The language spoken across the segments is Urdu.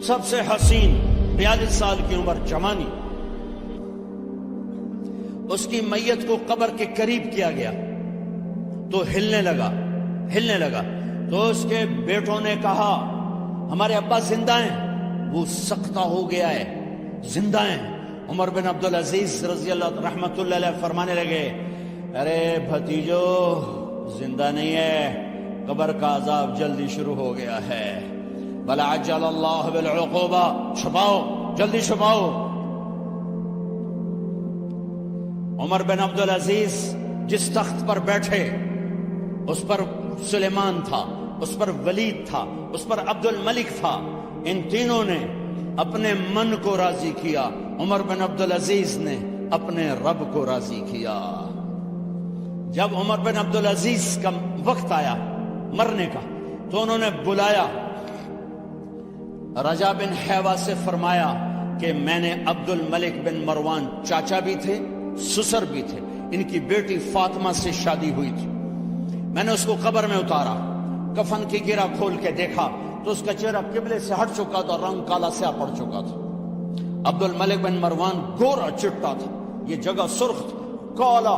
سب سے حسین 42 سال کی عمر جوانی، اس کی میت کو قبر کے قریب کیا گیا تو ہلنے لگا تو اس کے بیٹوں نے کہا ہمارے ابا زندہ ہیں، وہ سختہ ہو گیا ہے، زندہ ہیں۔ عمر بن عبدالعزیز رضی اللہ رحمت اللہ علیہ فرمانے لگے ارے بھتیجو زندہ نہیں ہے، قبر کا عذاب جلدی شروع ہو گیا ہے، بل عجل اللہ بالعقوبہ، چھپاؤ جلدی چھپاؤ۔ عمر بن عبدالعزیز جس تخت پر بیٹھے اس پر سلیمان تھا، اس پر ولید تھا، اس پر عبد الملک تھا، ان تینوں نے اپنے من کو راضی کیا، عمر بن عبدالعزیز نے اپنے رب کو راضی کیا۔ جب عمر بن عبدالعزیز کا وقت آیا مرنے کا تو انہوں نے بلایا رجا بن حیوہ سے، فرمایا کہ میں نے عبد الملک بن مروان چاچا بھی تھے سسر بھی تھے، ان کی بیٹی فاطمہ سے شادی ہوئی تھی، میں نے اس کو قبر میں اتارا، کفن کی گرہ کھول کے دیکھا تو اس کا چہرہ قبلے سے ہٹ چکا تھا، رنگ کالا سیاہ پڑ چکا تھا۔ عبد الملک بن مروان گورا چٹا تھا، یہ جگہ سرخ تھا، کالا۔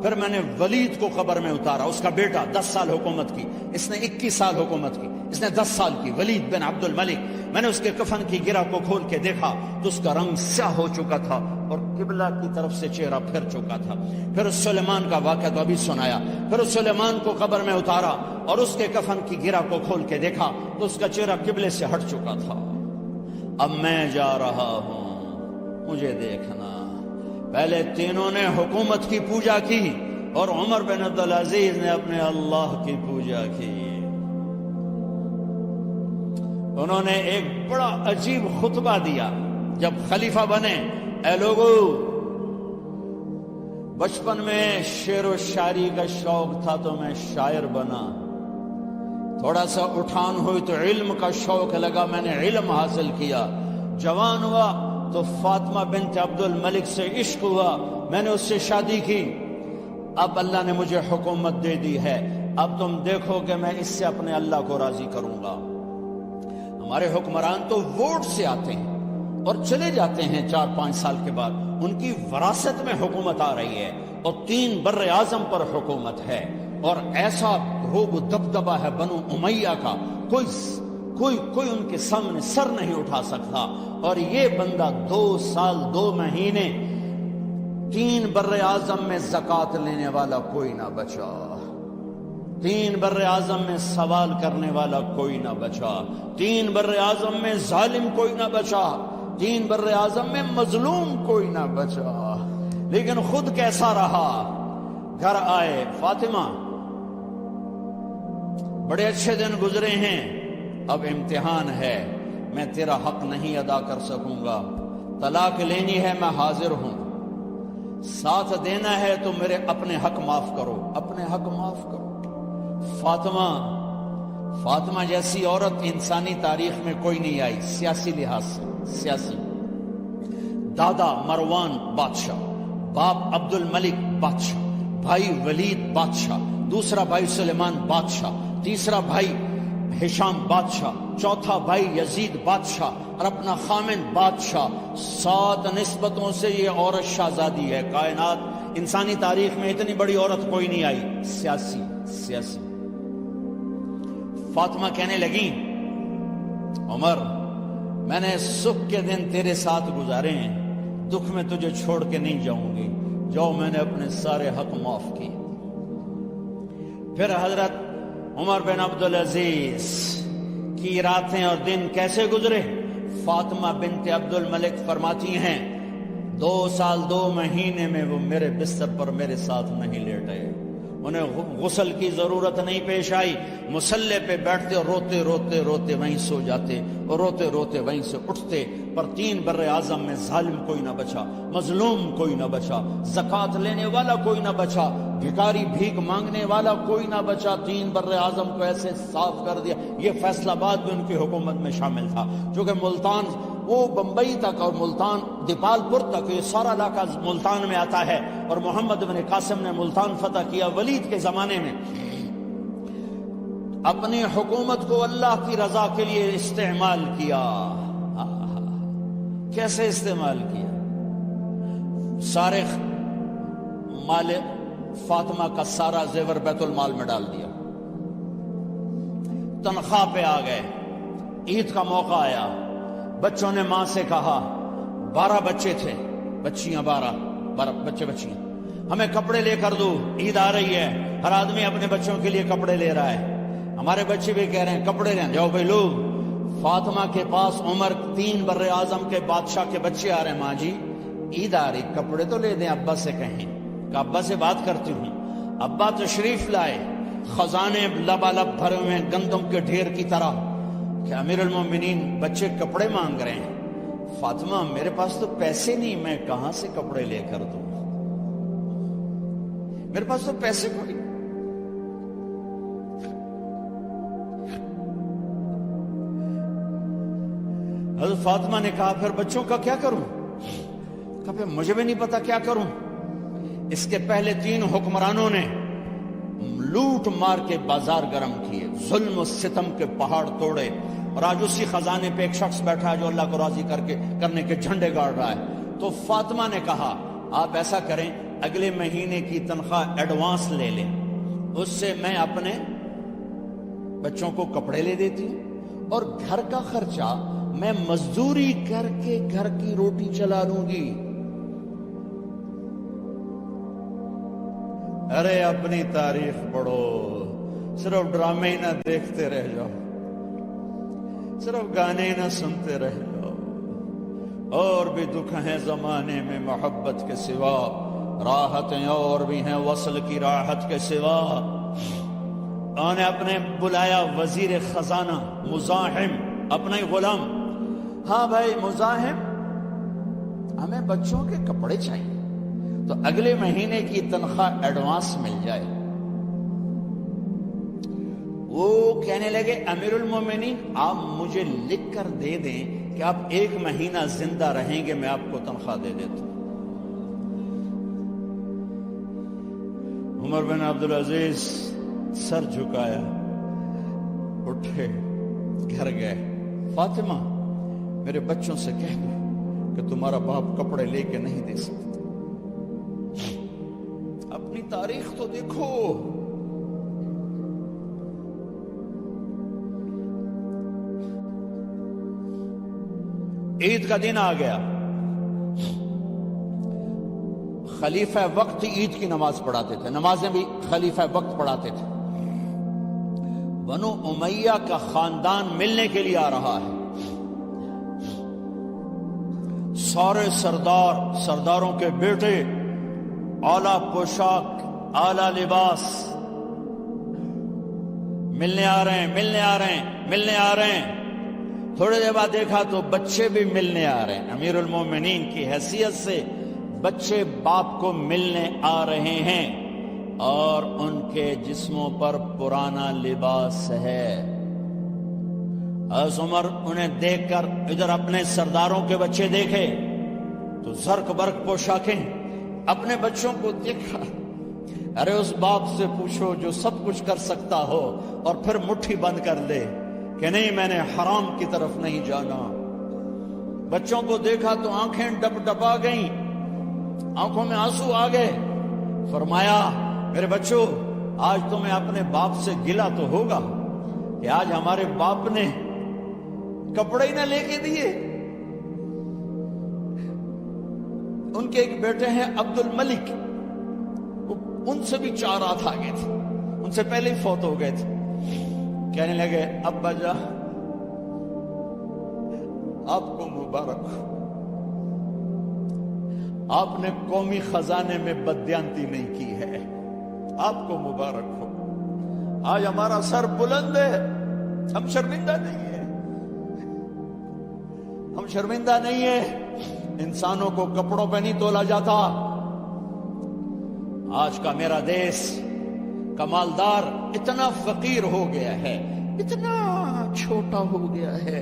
پھر میں نے ولید کو قبر میں اتارا، اس کا بیٹا 10 سال حکومت کی، اس نے 21 سال حکومت کی، اس نے 10 سال کی، ولید بن عبد الملک۔ میں نے اس کے کفن کی گرہ کو کھول کے دیکھا تو اس کا رنگ سیاہ ہو چکا تھا اور قبلہ کی طرف سے چہرہ پھر چکا تھا۔ پھر اس سلیمان کا واقعہ تو ابھی سنایا، پھر اس سلیمان کو قبر میں اتارا اور اس کے کفن کی گرہ کو کھول کے دیکھا تو اس کا چہرہ قبلے سے ہٹ چکا تھا۔ اب میں جا رہا ہوں، مجھے دیکھنا۔ پہلے تینوں نے حکومت کی پوجا کی اور عمر بن عبدالعزیز نے اپنے اللہ کی پوجا کی۔ انہوں نے ایک بڑا عجیب خطبہ دیا جب خلیفہ بنے، اے لوگو بچپن میں شعر و شاعری کا شوق تھا تو میں شاعر بنا، تھوڑا سا اٹھان ہوئی تو علم کا شوق لگا، میں نے علم حاصل کیا، جوان ہوا تو فاطمہ بنت عبد الملک سے عشق ہوا، میں نے اس سے شادی کی، اب اللہ نے مجھے حکومت دے دی ہے، اب تم دیکھو کہ میں اس سے اپنے اللہ کو راضی کروں گا۔ ہمارے حکمران تو ووٹ سے آتے ہیں اور چلے جاتے ہیں 4-5 سال کے بعد، ان کی وراثت میں حکومت آ رہی ہے اور 3 بر اعظم پر حکومت ہے، اور ایسا روب دبدبہ ہے بنو امیہ کا، کوئی ان کے سامنے سر نہیں اٹھا سکتا، اور یہ بندہ 2 سال 2 مہینے 3 بر اعظم میں زکوٰۃ لینے والا کوئی نہ بچا، 3 بر اعظم میں سوال کرنے والا کوئی نہ بچا، 3 بر اعظم میں ظالم کوئی نہ بچا، 3 بر اعظم میں مظلوم کوئی نہ بچا، لیکن خود کیسا رہا؟ گھر آئے، فاطمہ بڑے اچھے دن گزرے ہیں، اب امتحان ہے، میں تیرا حق نہیں ادا کر سکوں گا، طلاق لینی ہے میں حاضر ہوں، ساتھ دینا ہے تو میرے اپنے حق معاف کرو، اپنے حق معاف کرو۔ فاطمہ جیسی عورت انسانی تاریخ میں کوئی نہیں آئی، سیاسی لحاظ سے، سیاسی، دادا مروان بادشاہ، باپ عبد الملک بادشاہ، بھائی ولید بادشاہ، دوسرا بھائی سلیمان بادشاہ، تیسرا بھائی ہشام بادشاہ، چوتھا بھائی یزید بادشاہ، اور اپنا خامن بادشاہ، 7 نسبتوں سے یہ عورت شہزادی ہے۔ کائنات انسانی تاریخ میں اتنی بڑی عورت کوئی نہیں آئی، سیاسی۔ فاطمہ کہنے لگی عمر میں نے سکھ کے دن تیرے ساتھ گزارے ہیں، دکھ میں تجھے چھوڑ کے نہیں جاؤں گی، جاؤ میں نے اپنے سارے حق معاف کیے۔ پھر حضرت عمر بن عبدالعزیز کی راتیں اور دن کیسے گزرے؟ فاطمہ بنت عبد الملک فرماتی ہیں 2 سال 2 مہینے میں وہ میرے بستر پر میرے ساتھ نہیں لیٹے، انہیں غسل کی ضرورت نہیں پیش آئی، مصلے پہ بیٹھتے اور روتے وہیں سو جاتے اور روتے وہیں سے اٹھتے، پر 3 بر اعظم میں ظالم کوئی نہ بچا، مظلوم کوئی نہ بچا، زکوٰۃ لینے والا کوئی نہ بچا، بھکاری بھیک مانگنے والا کوئی نہ بچا، 3 بر اعظم کو ایسے صاف کر دیا۔ یہ فیصل آباد بھی ان کی حکومت میں شامل تھا، چونکہ ملتان وہ بمبئی تک اور ملتان دیپال پور تک، یہ سارا علاقہ ملتان میں آتا ہے، اور محمد بن قاسم نے ملتان فتح کیا ولید کے زمانے میں۔ اپنی حکومت کو اللہ کی رضا کے لیے استعمال کیا، کیسے استعمال کیا؟ سارے مال فاطمہ کا سارا زیور بیت المال میں ڈال دیا، تنخواہ پہ آ گئے، عید کا موقع آیا، بچوں نے ماں سے کہا، 12 بچے تھے، بچیاں 12 بچے بچیاں، ہمیں کپڑے لے کر دو، عید آ رہی ہے، ہر آدمی اپنے بچوں کے لیے کپڑے لے رہا ہے، ہمارے بچے بھی کہہ رہے ہیں کپڑے لیں، جاؤ بھائی لو۔ فاطمہ کے پاس عمر 3 بر اعظم کے بادشاہ کے بچے آ رہے ہیں، ماں جی عید آ رہی، کپڑے تو لے دیں، ابا سے کہیں کہ ابا سے بات کرتی ہوں۔ ابا تشریف لائے، خزانے لبالب بھرے ہوئے گندم کے ڈھیر کی طرح، کہ امیر المومنین بچے کپڑے مانگ رہے ہیں۔ فاطمہ میرے پاس تو پیسے نہیں، میں کہاں سے کپڑے لے کر دوں، میرے پاس تو پیسے کوئی۔ حضرت فاطمہ نے کہا پھر بچوں کا کیا کروں؟ کہا پھر مجھے بھی نہیں پتا کیا کروں۔ اس کے پہلے 3 حکمرانوں نے لوٹ مار کے بازار گرم کیے، ظلم و ستم کے پہاڑ توڑے، اور آج اسی خزانے پہ ایک شخص بیٹھا ہے جو اللہ کو راضی کرنے کے جھنڈے گاڑ رہا ہے۔ تو فاطمہ نے کہا آپ ایسا کریں، اگلے مہینے کی تنخواہ ایڈوانس لے لیں، اس سے میں اپنے بچوں کو کپڑے لے دیتی ہوں، اور گھر کا خرچہ میں مزدوری کر کے گھر کی روٹی چلا لوں گی۔ ارے اپنی تاریخ پڑھو، صرف ڈرامے ہی نہ دیکھتے رہ جاؤ، صرف گانے ہی نہ سنتے رہ جاؤ۔ اور بھی دکھ ہیں زمانے میں محبت کے سوا، راحتیں اور بھی ہیں وصل کی راحت کے سوا۔ انہوں نے اپنے بلایا وزیر خزانہ مزاحم، اپنا ہی غلام، ہاں بھائی مزاحم، ہمیں بچوں کے کپڑے چاہیے، تو اگلے مہینے کی تنخواہ ایڈوانس مل جائے۔ وہ کہنے لگے امیر المومنین آپ مجھے لکھ کر دے دیں کہ آپ 1 مہینہ زندہ رہیں گے، میں آپ کو تنخواہ دے دیتا ہوں۔ عمر بن عبدالعزیز سر جھکایا، اٹھے، گھر گئے، فاطمہ میرے بچوں سے کہہ دو کہ تمہارا باپ کپڑے لے کے نہیں دے سکتا۔ اپنی تاریخ تو دیکھو، عید کا دن آ گیا، خلیفہ وقت عید کی نماز پڑھاتے تھے، نمازیں بھی خلیفہ وقت پڑھاتے تھے۔ بنو امیہ کا خاندان ملنے کے لیے آ رہا ہے، سارے سرداروں کے بیٹے، اعلیٰ پوشاک، اعلیٰ لباس، ملنے آ رہے ہیں۔ تھوڑے دیر بعد دیکھا تو بچے بھی ملنے آ رہے ہیں، امیر المومنین کی حیثیت سے بچے باپ کو ملنے آ رہے ہیں، اور ان کے جسموں پر پرانا لباس ہے۔ حضرت عمر انہیں دیکھ کر ادھر اپنے سرداروں کے بچے دیکھے تو زرق برق پوشاکیں، اپنے بچوں کو دیکھا۔ ارے اس باپ سے پوچھو جو سب کچھ کر سکتا ہو اور پھر مٹھی بند کر دے کہ نہیں میں نے حرام کی طرف نہیں جانا۔ بچوں کو دیکھا تو آنکھیں ڈبا گئیں، آنکھوں میں آنسو آ گئے۔ فرمایا میرے بچوں آج تمہیں اپنے باپ سے گلہ تو ہوگا کہ آج ہمارے باپ نے کپڑے ہی نہ لے کے دیے۔ ان کے ایک بیٹے ہیں عبد الملک، ان سے بھی 4 ہاتھ آگے تھے، ان سے پہلے ہی فوت ہو گئے تھے۔ کہنے لگے ابا جان آپ کو مبارک ہو، آپ نے قومی خزانے میں بددیانتی نہیں کی ہے، آپ کو مبارک ہو۔ آج ہمارا سر بلند ہے، ہم شرمندہ نہیں ہیں، ہم شرمندہ نہیں ہیں۔ انسانوں کو کپڑوں پہ نہیں تولا جاتا۔ آج کا میرا دیس کا مالدار اتنا فقیر ہو گیا ہے، اتنا چھوٹا ہو گیا ہے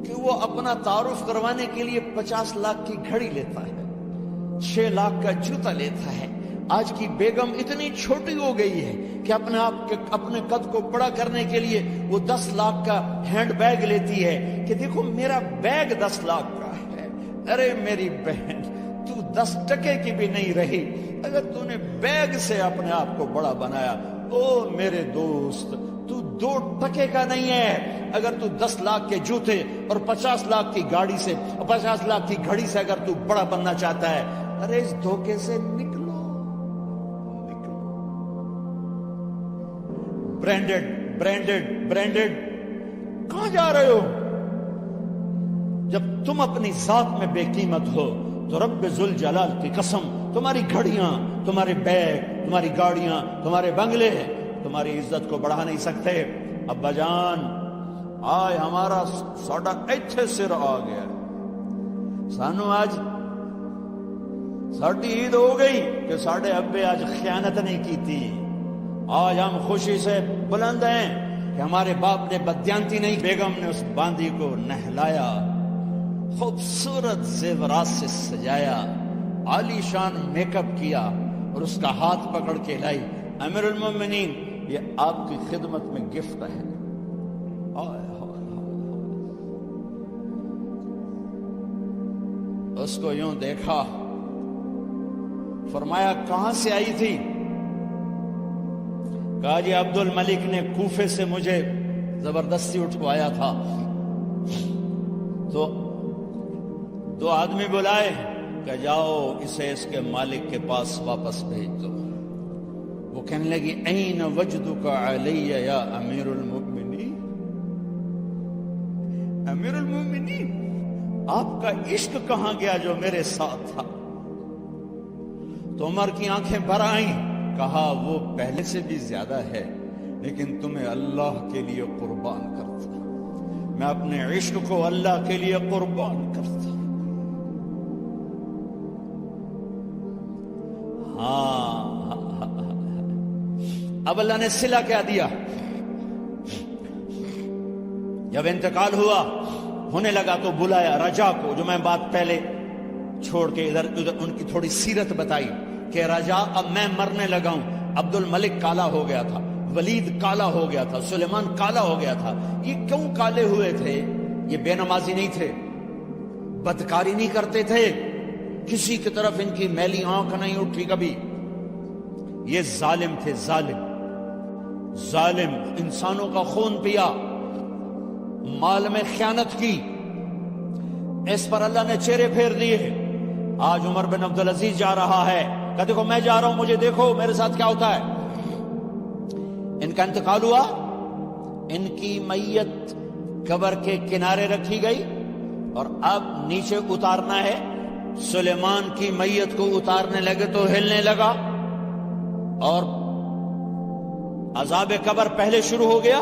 کہ وہ اپنا تعارف کروانے کے لیے 50 لاکھ کی گھڑی لیتا ہے، 6 لاکھ کا جوتا لیتا ہے۔ آج کی بیگم اتنی چھوٹی ہو گئی ہے کہ اپنے قد کو بڑا کرنے کے لیے وہ 10 لاکھ کا ہینڈ بیگ لیتی ہے کہ دیکھو میرا بیگ 10 لاکھ کا ہے۔ ارے میری بہن، تو 10 ٹکے کی بھی نہیں رہی اگر تو نے بیگ سے اپنے آپ کو بڑا بنایا۔ او میرے دوست، تو 2 ٹکے کا نہیں ہے اگر تو 10 لاکھ کے جوتے اور 50 لاکھ کی گاڑی سے، 50 لاکھ کی گھڑی سے اگر تو بڑا بننا چاہتا ہے، ارے اس دھوکے سے نکلو۔ برینڈڈ برینڈڈ برینڈڈ، کہاں جا رہے ہو؟ جب تم اپنی ذات میں بے قیمت ہو تو رب ذوالجلال کی قسم، تمہاری گھڑیاں، تمہارے بیگ، تمہاری گاڑیاں، تمہارے بنگلے تمہاری عزت کو بڑھا نہیں سکتے۔ ابا جان، آج ہمارا ساڈا ایتھے سر آ گیا، سانو آج ساڈی عید ہو گئی کہ ساڈے ابے آج خیانت نہیں کی تھی۔ آج ہم خوشی سے بلند ہیں کہ ہمارے باپ نے بدیانتی نہیں، بیگم نے اس باندی کو نہلایا، خوبصورت زیورات سے سجایا، عالی شان میک اپ کیا اور اس کا ہاتھ پکڑ کے لائی، امیر المومنین یہ آپ کی خدمت میں گفٹ ہے۔ اس کو یوں دیکھا، فرمایا کہاں سے آئی تھی؟ کہا جی عبد الملک نے کوفے سے مجھے زبردستی اٹھوایا تھا۔ تو 2 آدمی بلائے کہ جاؤ اسے اس کے مالک کے پاس واپس بھیج دو۔ وہ کہنے لگی این وجدک علی یا امیر المؤمنین، امیر المؤمنین آپ کا عشق کہاں گیا جو میرے ساتھ تھا؟ تو عمر کی آنکھیں بھر آئیں، کہا وہ پہلے سے بھی زیادہ ہے، لیکن تمہیں اللہ کے لیے قربان کرتا، میں اپنے عشق کو اللہ کے لیے قربان کرتا۔ ہاں اب اللہ نے صلہ کیا دیا؟ جب انتقال ہوا ہونے لگا تو بلایا رجا کو، جو میں بات پہلے چھوڑ کے ادھر ان کی تھوڑی سیرت بتائی کہ رجا اب میں مرنے لگا ہوں، عبد الملک کالا ہو گیا تھا، ولید کالا ہو گیا تھا، سلیمان کالا ہو گیا تھا۔ یہ کیوں کالے ہوئے تھے؟ یہ بے نمازی نہیں تھے، بدکاری نہیں کرتے تھے، کسی کی طرف ان کی میلی آنکھ نہیں اٹھی کبھی۔ یہ ظالم تھے، ظالم ظالم، انسانوں کا خون پیا، مال میں خیانت کی، اس پر اللہ نے چہرے پھیر دیے۔ آج عمر بن عبدالعزیز جا رہا ہے کہ دیکھو میں جا رہا ہوں، مجھے دیکھو میرے ساتھ کیا ہوتا ہے۔ ان کا انتقال ہوا، ان کی میت قبر کے کنارے رکھی گئی اور اب نیچے اتارنا ہے۔ سلیمان کی میت کو اتارنے لگے تو ہلنے لگا اور عذاب قبر پہلے شروع ہو گیا۔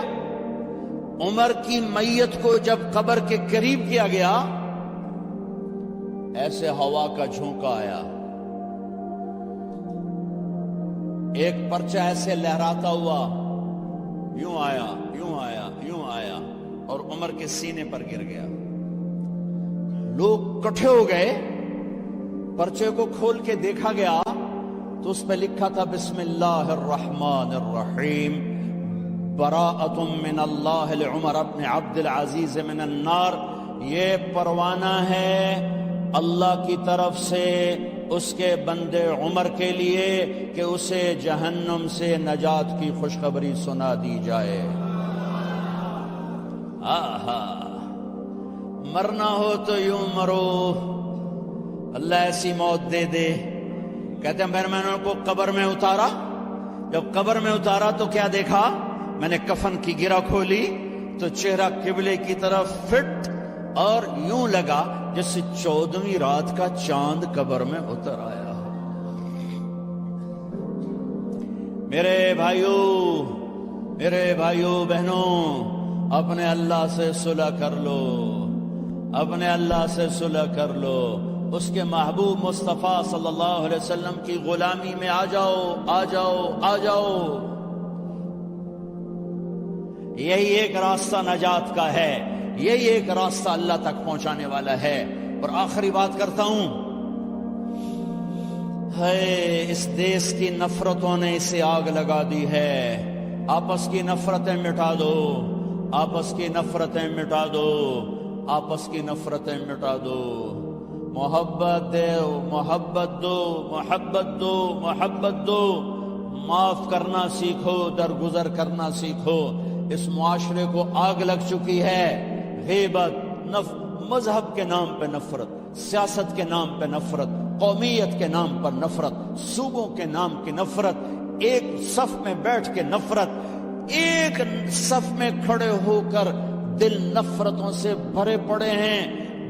عمر کی میت کو جب قبر کے قریب کیا گیا، ایسے ہوا کا جھونکا آیا، ایک پرچہ ایسے لہراتا ہوا یوں آیا یوں آیا یوں آیا اور عمر کے سینے پر گر گیا۔ لوگ کٹھے ہو گئے، پرچے کو کھول کے دیکھا گیا تو اس پہ لکھا تھا بسم اللہ الرحمن الرحیم، براءۃ من اللہ لعمر ابن عبد العزیز من النار۔ یہ پروانہ ہے اللہ کی طرف سے اس کے بندے عمر کے لیے کہ اسے جہنم سے نجات کی خوشخبری سنا دی جائے۔ آہا، مرنا ہو تو یوں مرو، اللہ ایسی موت دے دے۔ کہتے ہیں میں نے کو قبر میں اتارا، جب قبر میں اتارا تو کیا دیکھا؟ میں نے کفن کی گرہ کھولی تو چہرہ قبلے کی طرف فٹ اور یوں لگا جیسے 14ویں رات کا چاند قبر میں اتر آیا ہو۔ میرے بھائیوں بہنوں، اپنے اللہ سے صلح کر لو، اپنے اللہ سے صلح کر لو، اس کے محبوب مصطفیٰ صلی اللہ علیہ وسلم کی غلامی میں آ جاؤ آ جاؤ آ جاؤ۔ یہی ایک راستہ نجات کا ہے، یہی ایک راستہ اللہ تک پہنچانے والا ہے۔ اور آخری بات کرتا ہوں، اس دیس کی نفرتوں نے اسے آگ لگا دی ہے۔ آپس کی نفرتیں مٹا دو، آپس کی نفرتیں مٹا دو، آپس کی نفرتیں مٹا دو۔ محبت دو، محبت دو، محبت دو، محبت دو، معاف کرنا سیکھو، درگزر کرنا سیکھو۔ اس معاشرے کو آگ لگ چکی ہے، غیبت، مذہب کے نام پہ نفرت، سیاست کے نام پہ نفرت، قومیت کے نام پر نفرت، صوبوں کے نام کی نفرت، ایک صف میں بیٹھ کے نفرت، ایک صف میں کھڑے ہو کر دل نفرتوں سے بھرے پڑے ہیں،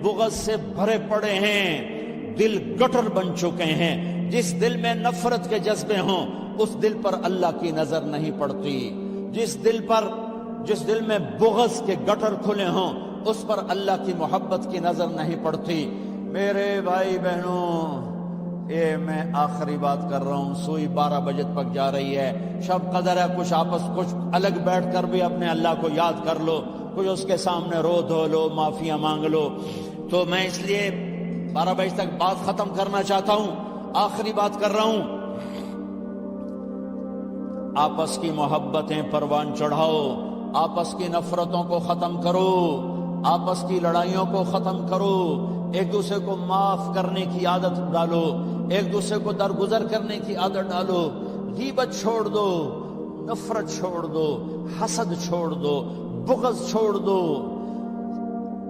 بغض سے بھرے پڑے ہیں، دل گٹر بن چکے ہیں۔ جس دل میں نفرت کے جذبے ہوں اس دل پر اللہ کی نظر نہیں پڑتی، جس دل میں بغض کے گٹر کھلے ہوں اس پر اللہ کی محبت کی نظر نہیں پڑتی۔ میرے بھائی بہنوں، یہ میں آخری بات کر رہا ہوں، سوئی 12 بجے تک جا رہی ہے، شب قدر ہے، کچھ الگ بیٹھ کر بھی اپنے اللہ کو یاد کر لو، کچھ اس کے سامنے رو دھو لو، معافیاں مانگ لو۔ تو میں اس لیے 12 بجے تک بات ختم کرنا چاہتا ہوں، آخری بات کر رہا ہوں۔ آپس کی محبتیں پروان چڑھاؤ، آپس کی نفرتوں کو ختم کرو، آپس کی لڑائیوں کو ختم کرو، ایک دوسرے کو معاف کرنے کی عادت ڈالو، ایک دوسرے کو درگزر کرنے کی عادت ڈالو، غیبت چھوڑ دو، نفرت چھوڑ دو، حسد چھوڑ دو، بغض چھوڑ دو،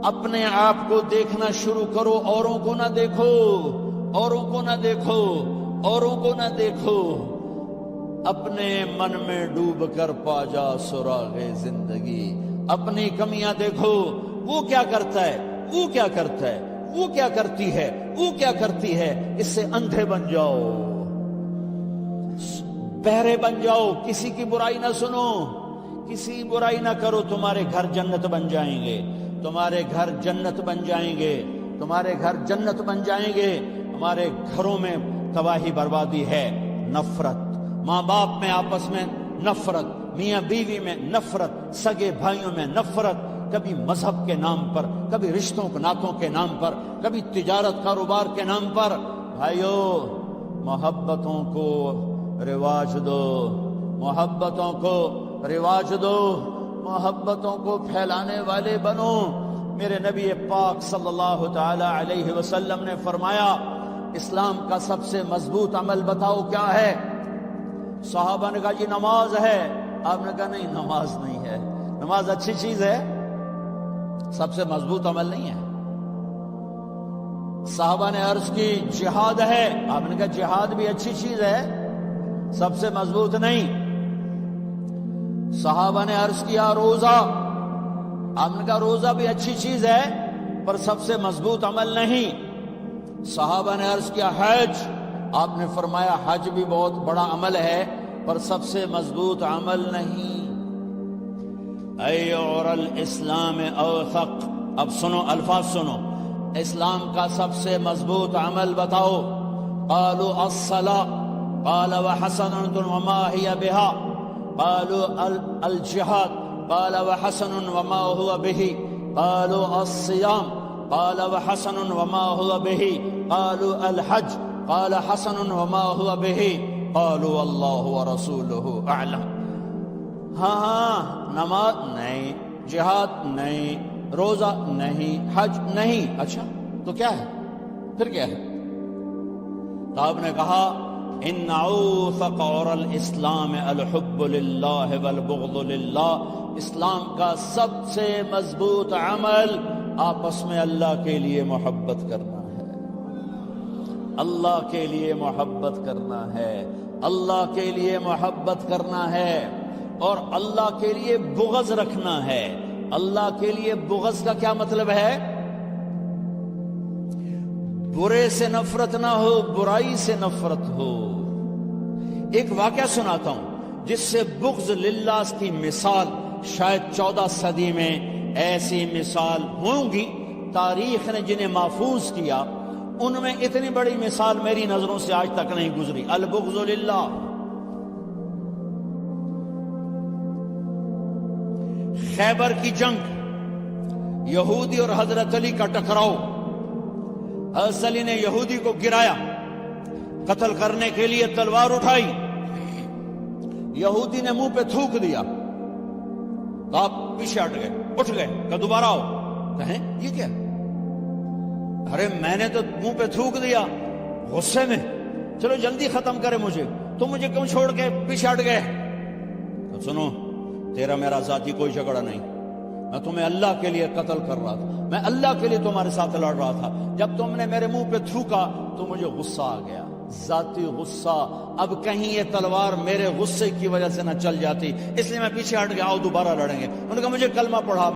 اپنے آپ کو دیکھنا شروع کرو، اوروں کو نہ دیکھو، اوروں کو نہ دیکھو، اوروں کو نہ دیکھو، اپنے من میں ڈوب کر پا جا سراغ زندگی، اپنی کمیاں دیکھو، وہ کیا کرتا ہے، وہ کیا کرتا ہے، وہ کیا کرتی ہے، وہ کیا کرتی ہے، اس سے اندھے بن جاؤ، بہرے بن جاؤ، کسی کی برائی نہ سنو، کسی برائی نہ کرو، تمہارے گھر جنت بن جائیں گے، تمہارے گھر جنت بن جائیں گے، تمہارے گھر جنت بن جائیں گے۔ ہمارے گھروں میں تباہی بربادی ہے، نفرت، ماں باپ میں آپس میں نفرت، میاں بیوی میں نفرت، سگے بھائیوں میں نفرت، کبھی مذہب کے نام پر، کبھی رشتوں ناتوں کے نام پر، کبھی تجارت کاروبار کے نام پر۔ بھائیو، محبتوں کو رواج دو، محبتوں کو رواج دو، محبتوں کو پھیلانے والے بنو۔ میرے نبی پاک صلی اللہ تعالی علیہ وسلم نے فرمایا، اسلام کا سب سے مضبوط عمل بتاؤ کیا ہے؟ صحابہ نے کہا جی نماز ہے۔ آپ نے کہا نہیں، نماز نہیں ہے، نماز اچھی چیز ہے، سب سے مضبوط عمل نہیں ہے۔ صحابہ نے عرض کی جہاد ہے، آپ نے کہا جہاد بھی اچھی چیز ہے، سب سے مضبوط نہیں۔ صحابہ نے عرض کیا روزہ، آپ نے کہا روزہ بھی اچھی چیز ہے پر سب سے مضبوط عمل نہیں۔ صحابہ نے عرض کیا حج، آپ نے فرمایا حج بھی بہت بڑا عمل ہے پر سب سے مضبوط عمل نہیں۔ ایعر الاسلام اوثق، اب سنو الفاظ سنو، اسلام کا سب سے مضبوط عمل بتاؤ۔ قالوا الصلاة قال وحسن وما هي بها، قالوا الجهاد قال وحسن وما هو به، قالوا الصيام قال وحسن وما هو به، قالوا الحج قال حسن وما هو به، قالوا الله ورسوله اعلم۔ ہاں نماز نہیں، جہاد نہیں، روزہ نہیں، حج نہیں، اچھا تو کیا ہے؟ پھر کیا ہے؟ تو آپ نے کہا ان اوثق اور الاسلام الحب للہ والبغض للہ، اسلام کا سب سے مضبوط عمل آپس میں اللہ کے لیے محبت کرنا ہے، اللہ کے لیے محبت کرنا ہے، اللہ کے لیے محبت کرنا ہے، اور اللہ کے لیے بغض رکھنا ہے۔ اللہ کے لیے بغض کا کیا مطلب ہے؟ برے سے نفرت نہ ہو، برائی سے نفرت ہو۔ ایک واقعہ سناتا ہوں جس سے بغض للہ کی مثال شاید 14 صدی میں ایسی مثال ہوں گی، تاریخ نے جنہیں محفوظ کیا ان میں اتنی بڑی مثال میری نظروں سے آج تک نہیں گزری۔ البغض للہ۔ خیبر کی جنگ، یہودی اور حضرت علی کا ٹکراؤ، حضرت علی نے یہودی کو گرایا، قتل کرنے کے لیے تلوار اٹھائی، یہودی نے منہ پہ تھوک دیا، آپ پیچھے ہٹ گئے، اٹھ گئے کہ دوبارہ آؤ، کہیں یہ کیا؟ ارے میں نے تو منہ پہ تھوک دیا غصے میں، چلو جلدی ختم کرے مجھے، تم مجھے کیوں چھوڑ کے پیچھے ہٹ گئے؟ تو سنو، تیرا میرا ذاتی کوئی جھگڑا نہیں، میں تمہیں اللہ کے لیے قتل کر رہا تھا، میں اللہ کے لیے تمہارے ساتھ لڑ رہا تھا، جب تم نے میرے منہ پہ تھوکا تو مجھے غصہ آ گیا، ذاتی غصہ، اب کہیں یہ تلوار میرے غصے کی وجہ سے نہ چل جاتی، اس لیے میں پیچھے ہٹ گیا، آؤ دوبارہ لڑیں گے۔ انہوں نے کہا مجھے کلمہ پڑھا۔